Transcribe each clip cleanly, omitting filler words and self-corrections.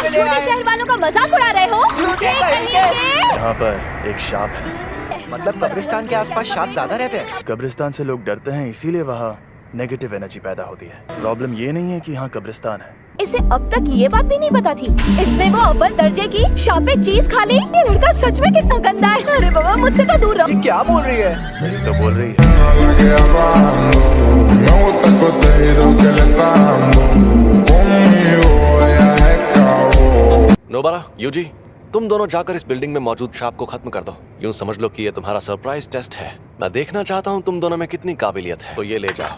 ले आए। शहर वालों का मजाक उड़ा रहे हो? झूठे कहीं के। यहाँ पर एक शाप है। मतलब कब्रिस्तान के आसपास सांप ज्यादा रहते हैं। कब्रिस्तान से लोग डरते हैं, इसीलिए वहाँ नेगेटिव एनर्जी पैदा होती है। प्रॉब्लम ये नहीं है कि यहाँ कब्रिस्तान है। इसे अब तक ये बात भी नहीं पता थी। इसने वो अव्वल दर्जे की शापित चीज खा ली। ये लड़का सच में कितना गंदा है। अरे बाबा, मुझसे तो दूर रहो। ये क्या बोल रही है? सही तो बोल रही है। नोबारा, यूजी, तुम दोनों जाकर इस बिल्डिंग में मौजूद शाप को खत्म कर दो। यूं समझ लो कि ये तुम्हारा सरप्राइज टेस्ट है। मैं देखना चाहता हूं तुम दोनों में कितनी काबिलियत है। तो ये ले जाओ,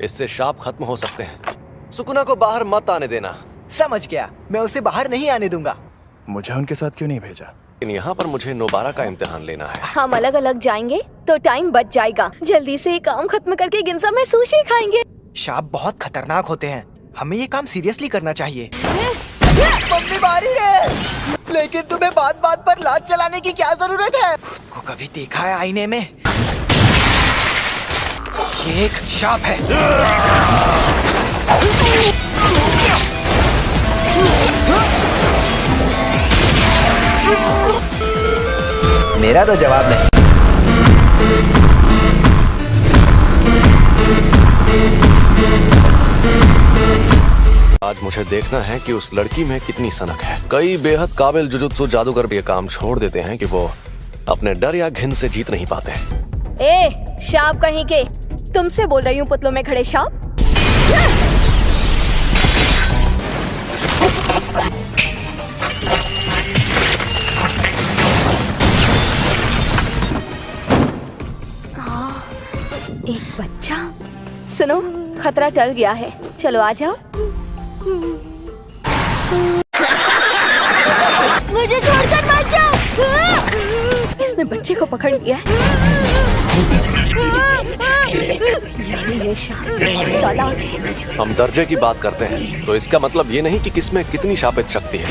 इससे शाप खत्म हो सकते हैं। सुकुना को बाहर मत आने देना। समझ गया, मैं उसे बाहर नहीं आने दूंगा। मुझे उनके साथ क्यों नहीं भेजा? लेकिन यहाँ पर मुझे नोबारा का इम्तिहान लेना है। हम अलग अलग जाएंगे तो टाइम बच जाएगा। जल्दी से काम खत्म करके गिनसा में सुशी खाएंगे। सांप बहुत खतरनाक होते हैं, हमें ये काम सीरियसली करना चाहिए। मम्मी मारी रे, लेकिन तुम्हें बात बात पर लात चलाने की क्या जरूरत है? खुद को कभी देखा है आईने में? ये एक सांप है। मेरा तो जवाब नहीं। आज मुझे देखना है कि उस लड़की में कितनी सनक है। कई बेहद काबिल जुजुत्सु जादूगर भी ये काम छोड़ देते हैं कि वो अपने डर या घिन से जीत नहीं पाते। ए, शाप कहीं के, तुमसे बोल रही हूँ पुतलों में खड़े शाप। एक बच्चा। सुनो, खतरा टल गया है, चलो आ जाओ। मुझे छोड़कर मत जाओ। इसने बच्चे को पकड़ लिया है। ये शाप चालाक है। हम दर्जे की बात करते हैं तो इसका मतलब ये नहीं कि किसमें कितनी शापित शक्ति है।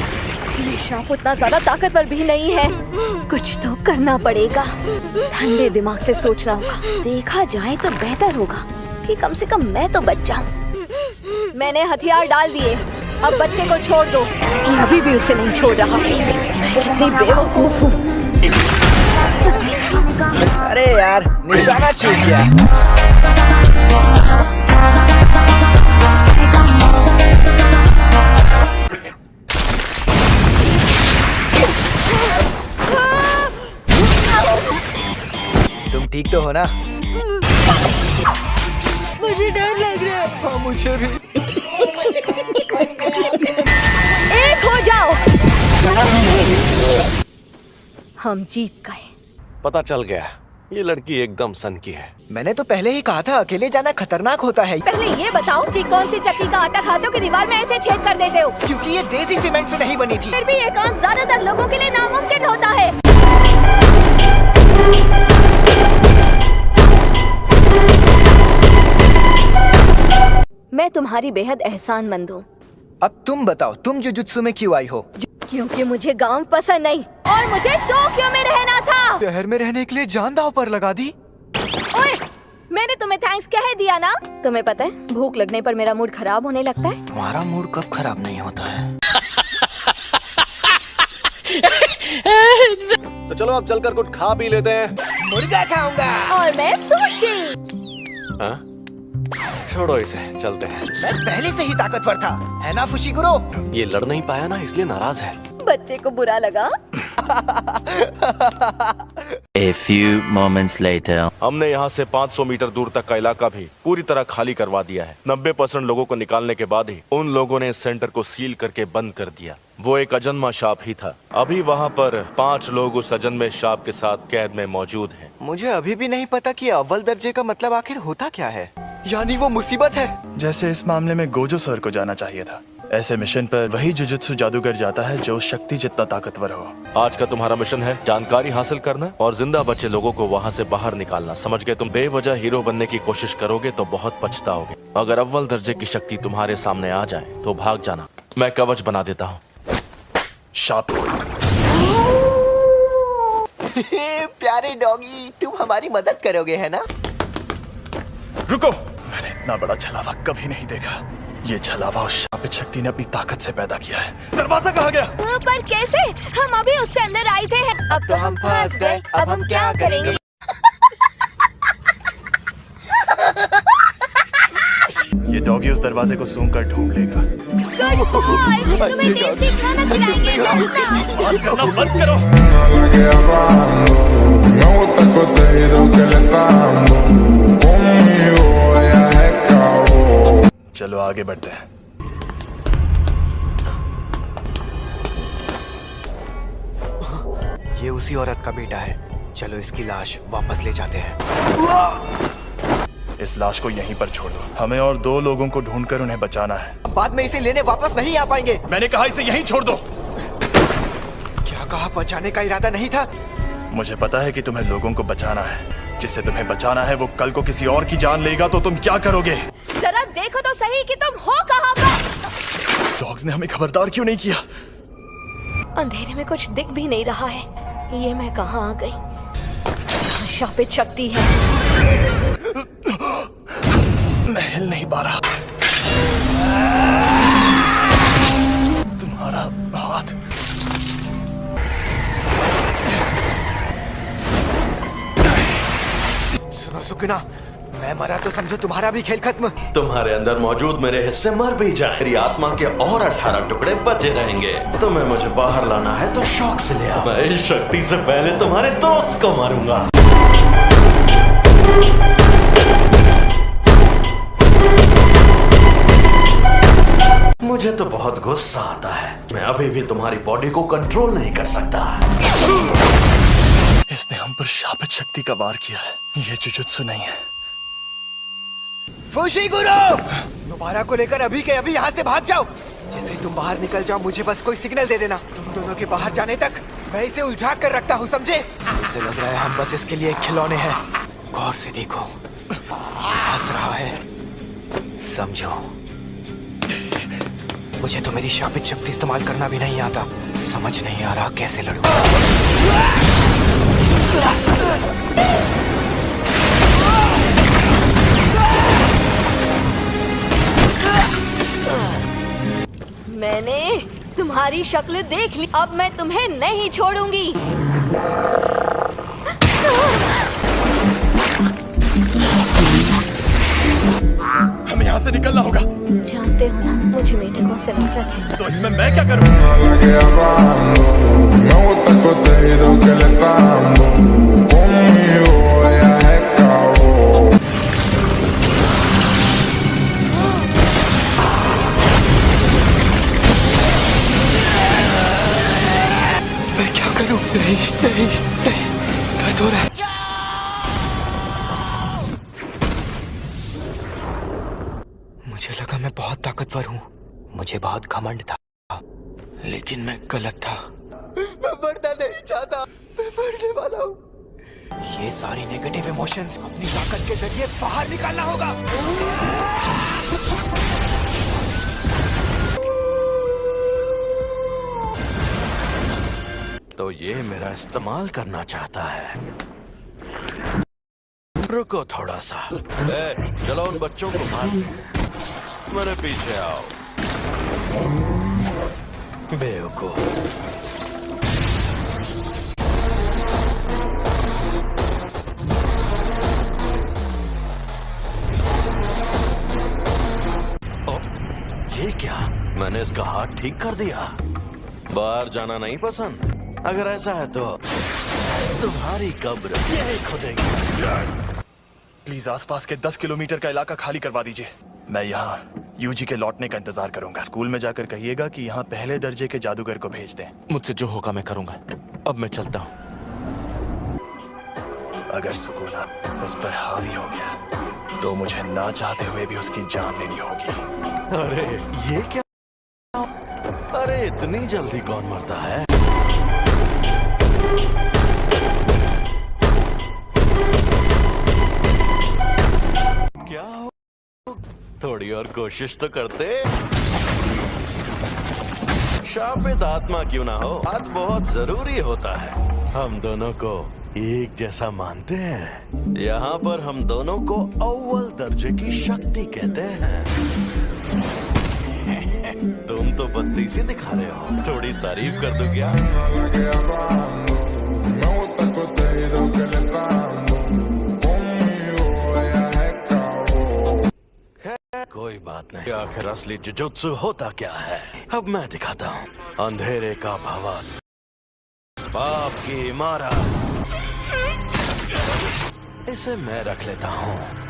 ये शाप उतना ज्यादा ताकतवर भी नहीं है। कुछ तो करना पड़ेगा। ठंडे दिमाग से सोचना होगा। देखा जाए तो बेहतर होगा कि कम से कम मैं तो बच जाऊं। मैंने हथियार डाल दिए, अब बच्चे को छोड़ दो। ये अभी भी उसे नहीं छोड़ रहा। मैं कितनी बेवकूफ हूँ। अरे यार, निशाना चूक गया। तुम ठीक तो हो ना? मुझे डर लग रहा है। हाँ, मुझे भी। एक हो जाओ। हम जीत गए। पता चल गया, ये लड़की एकदम सन की है। मैंने तो पहले ही कहा था, अकेले जाना खतरनाक होता है। पहले ये बताओ कि कौन सी चक्की का आटा खाते हो कि दीवार में ऐसे छेद कर देते हो? क्योंकि ये देसी सीमेंट से नहीं बनी थी। फिर भी ये काम ज्यादातर लोगों के लिए नामुमकिन होता है। मैं तुम्हारी बेहद एहसानमंद हूँ। अब तुम बताओ, तुम जुजुत्सु में क्यों आई हो? क्योंकि मुझे गांव पसंद नहीं और मुझे टोक्यो में रहना था। शहर में रहने के लिए जान दांव पर लगा दी। ओए, मैंने तुम्हें थैंक्स कह दिया ना। तुम्हें पता है, भूख लगने पर मेरा मूड खराब होने लगता है। तुम्हारा मूड कब खराब नहीं होता है? तो चलो अब चलकर कुछ खा पी लेते हैं। मुर्गा खाऊंगा। और मैं सुशी। हाँ? छोड़ो इसे, चलते हैं। मैं पहले से ही ताकतवर था, है ना फुशिगुरो? ये लड़ नहीं पाया ना, इसलिए नाराज है। बच्चे को बुरा लगा। A few moments later. हमने यहाँ से 500 मीटर दूर तक का इलाका भी पूरी तरह खाली करवा दिया है। 90% लोगों को निकालने के बाद ही उन लोगों ने इस सेंटर को सील करके बंद कर दिया। वो एक अजन्मा शाप ही था। अभी वहाँ पर 5 लोग उस अजन्मे शाप के साथ कैद में मौजूद हैं। मुझे अभी भी नहीं पता कि अव्वल दर्जे का मतलब आखिर होता क्या है। यानी वो मुसीबत है। जैसे इस मामले में गोजो सर को जाना चाहिए था। ऐसे मिशन पर वही जुजुत्सु जादूगर जाता है जो शक्ति जितना ताकतवर हो। आज का तुम्हारा मिशन है जानकारी हासिल करना और जिंदा बचे लोगों को वहाँ से बाहर निकालना। समझ गए? तुम बेवजह हीरो बनने की कोशिश करोगे तो बहुत पछताओगे। अगर अव्वल दर्जे की शक्ति तुम्हारे सामने आ जाए तो भाग जाना, मैं कवच बना देता हूँ। शाप। प्यारे डॉगी, तुम हमारी मदद करोगे, है ना? रुको, मैंने इतना बड़ा छलावा कभी नहीं देखा। ये छलावा उस शापित शक्ति ने अपनी ताकत से पैदा किया है। दरवाजा कहाँ गया? पर कैसे? हम अभी उससे अंदर आए थे। अब तो हम फंस गए। अब हम क्या करेंगे? ये डॉगी उस दरवाजे को सूंघ कर ढूंढ लेगा। गुड बॉय, तुम्हें टेस्टी खाना खिलाएंगे। आवाज करना बंद करो। Me gusta el contenido que le está dando. Conmigo ella es cabo. चलो आगे बढ़ते हैं। ये उसी औरत का बेटा है। चलो इसकी लाश वापस ले जाते हैं। इस लाश को यहीं पर छोड़ दो। हमें और 2 लोगों को ढूंढकर उन्हें बचाना है। बाद में इसे लेने वापस नहीं आ पाएंगे। मैंने कहा इसे यहीं छोड़ दो। क्या कहा? बचाने का इरादा नहीं था। मुझे पता है कि तुम्हें लोगों को बचाना है। जिसे तुम्हें बचाना है वो कल को किसी और की जान लेगा तो तुम क्या करोगे? जरा देखो तो सही कि तुम हो कहाँ पर। डॉग्स ने हमें खबरदार क्यों नहीं किया? अंधेरे में कुछ दिख भी नहीं रहा है। ये मैं कहाँ आ गई? यहाँ शापित शक्ति है। मैं हिल नहीं पा रहा। तुम्हारा हाथ। सुनो सुगना, मैं मरा तो समझो तुम्हारा भी खेल खत्म। तुम्हारे अंदर मौजूद मेरे हिस्से मर भी जाए, मेरी आत्मा के और 18 टुकड़े बचे रहेंगे। तुम्हें मुझे बाहर लाना है तो शौक से ले आओ। मैं इस शक्ति से पहले तुम्हारे दोस्त को मारूंगा। मुझे तो बहुत गुस्सा आता है। मैं अभी भी तुम्हारी बॉडी को कंट्रोल नहीं कर सकता। इसने हम पर शापित शक्ति का वार किया है। ये जुजुत्सु नहीं है। फुशिगुरु! दोबारा को लेकर अभी के अभी यहाँ से भाग जाओ। जैसे ही तुम बाहर निकल जाओ मुझे बस कोई सिग्नल दे देना। तुम दोनों के बाहर जाने तक मैं इसे उलझा कर रखता हूँ, समझे? मुझे लग रहा है हम बस इसके लिए खिलौने हैं। गौर से देखो, ये हंस रहा है। समझो, मुझे तो मेरी शापित शक्ति इस्तेमाल करना भी नहीं आता। समझ नहीं आ रहा कैसे लड़ूं। मैंने तुम्हारी शक्ल देख ली। अब मैं तुम्हें नहीं छोड़ूंगी। हमें यहाँ से निकलना होगा। जानते हो ना, मुझे मेंढकों से नफरत है। तो इसमें मैं क्या करूँ? La que hablando. Me gusta el contenido que le está dando. Conmigo ella es cabo. मैं क्या करूं? नहीं नहीं नहीं, दर्द हो रहा है। मुझे लगा मैं बहुत ताकतवर हूँ। मुझे बहुत घमंड था, लेकिन मैं गलत था। मैं मरना नहीं चाहता। मैं मरने वाला हूँ। ये सारी नेगेटिव इमोशंस अपनी ताकत के जरिए बाहर निकालना होगा। तो ये मेरा इस्तेमाल करना चाहता है। रुको थोड़ा सा। चलो उन बच्चों को मार। मेरे पीछे आओ। बेवकूफ। ये क्या? मैंने इसका हाथ ठीक कर दिया। बाहर जाना नहीं पसंद? अगर ऐसा है तो तुम्हारी कब्र यही खोदेंगे। प्लीज आसपास के 10 किलोमीटर का इलाका खाली करवा दीजिए। मैं यहाँ यूजी के लौटने का इंतजार करूंगा। स्कूल में जाकर कहिएगा कि यहाँ पहले दर्जे के जादूगर को भेज दें। मुझसे जो होगा मैं करूंगा। अब मैं चलता हूँ। अगर सुकूना उस पर हावी हो गया तो मुझे ना चाहते हुए भी उसकी जान लेनी होगी। अरे ये क्या? अरे इतनी जल्दी कौन मरता है? क्या हो? थोड़ी और कोशिश तो करते। शापित आत्मा क्यों ना हो, हाथ बहुत जरूरी होता है। हम दोनों को एक जैसा मानते हैं। यहाँ पर हम दोनों को अव्वल दर्जे की शक्ति कहते हैं। तुम तो बत्तीसी दिखा रहे हो, थोड़ी तारीफ कर दो क्या? la que hablando. Me gusta el contenido que le está dando. Conmigo ella se acabó. कोई बात नहीं, आखिर असली जुजुत्सु होता क्या है अब मैं दिखाता हूँ। अंधेरे का भवन, पाप की इमारत, इसे मैं रख लेता हूँ।